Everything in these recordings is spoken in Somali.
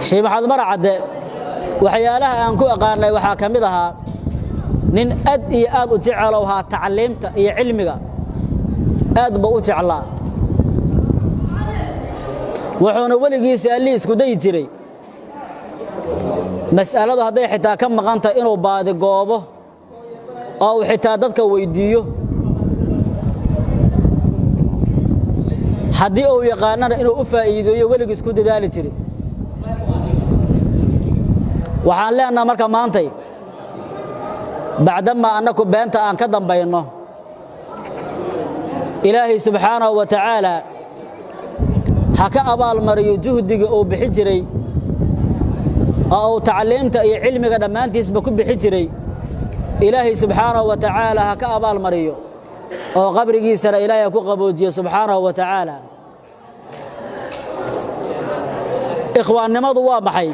شيء محمد مرعد وحيالها أنكو أقارنا وحاكمدها نين أد إياد أتعلوها تعلمت إي علمك أد بأتعلا وحونا ولقي سألي اسكو دي جري مسألة هذا حتى كم مقانتا إنو بعد قوبه أو حتى دادك ويديو حدي أو يقاننا إنو أفايدو ولقي اسكو دي دالي جري waxaan leenahay marka maantay baadama annaku beenta aan ka dambayno ilaahi subhanahu wa ta'ala haka abaal mariyo juhdiga oo bixi jiray oo tacliimta iyo cilmiga dhamaantiisba ku bixi jiray ilaahi subhanahu wa ta'ala haka abaal mariyo oo qabrigiisa ilaahay ku qaboojiyo subhanahu wa ta'ala ikhwaannimadu waa baxay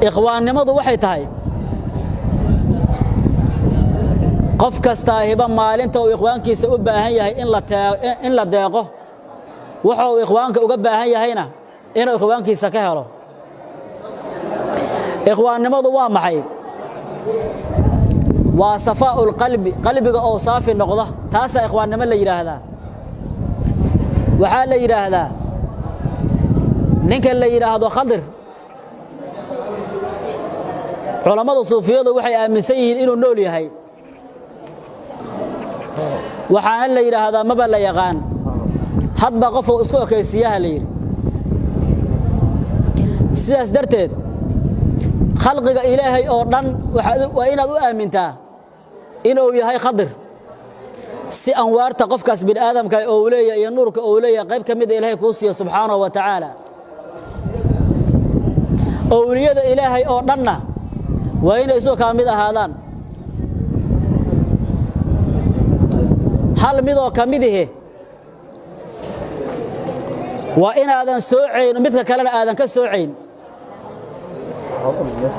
إخواننimadu waxay tahay qof kasta hiba maalinta oo ikhwaankiisa u baahan yahay in la deeqo waxa uu ikhwaanka uga baahan yahayna inuu ikhwaankiisa ka helo ikhwaannimadu waa maxay waa safaa'ul qalbiga oo saafi noqda taas ikhwaannimo la yiraahdaa waxa la yiraahdaa ninka la yiraahdo Khadir culamada suufiyadu waxay aaminsan yihiin inuu nool yahay waxaan la yiraahdaa ma bal yaqaan hadba qof oo isku ekaysiyaha la yiri sidaas darteed khalqiga ilaahay oo dhan waa inaad u aamintaa inuu yahay Khadir si anwaarta qofkaas bil aadamka oo leeyahay iyo nuurka oo leeyahay qayb kamid ah ilaahay ku siiyo subhanahu wa ta'ala awliyada ilaahay oo dhanna وين يسوع كامل هذان هل ميدو كامله وإن هذا سوعين مثل كلام هذا كسوعين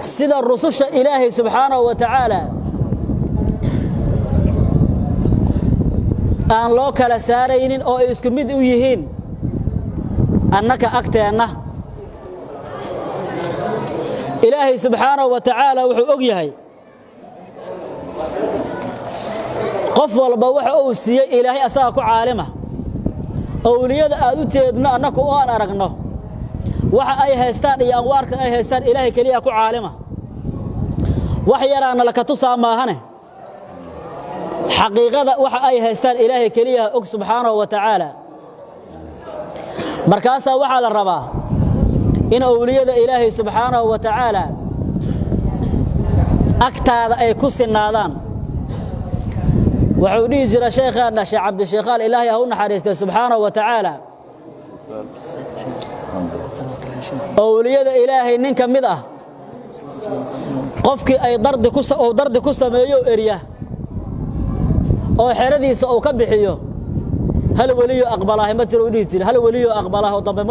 سيد الرسول إلهي سبحانه وتعالى أن لو كلا سارين أو يسكمد ويهين أنك أكتئنا إلهي سبحانه وتعالى وحو أقيهي قف والبا وحو أوسيي إلهي أساكو عالمة أولياء أدو تيدنا أنكو آن أرقنه وحا أي هستان إي أنوارك أي هستان إلهي كلياكو عالمة وحيرانا لك تصاماهنه حقيقة وحا أي هستان إلهي كليا أك سبحانه وتعالى مركاسا وحا للربا إن أولياء إلهي سبحانه وتعالى أكتاد أي كسر نادان وحودي جرى شيخنا شيخ عبد الشيخال إلهي هون حريص سبحانه وتعالى أولياء إلهي نين كمدة قفك أي ضرد كسر ميو إريا أو حرديس أو كبحيو هل ولي أقبله ما ترودي هل ولي أقبله طب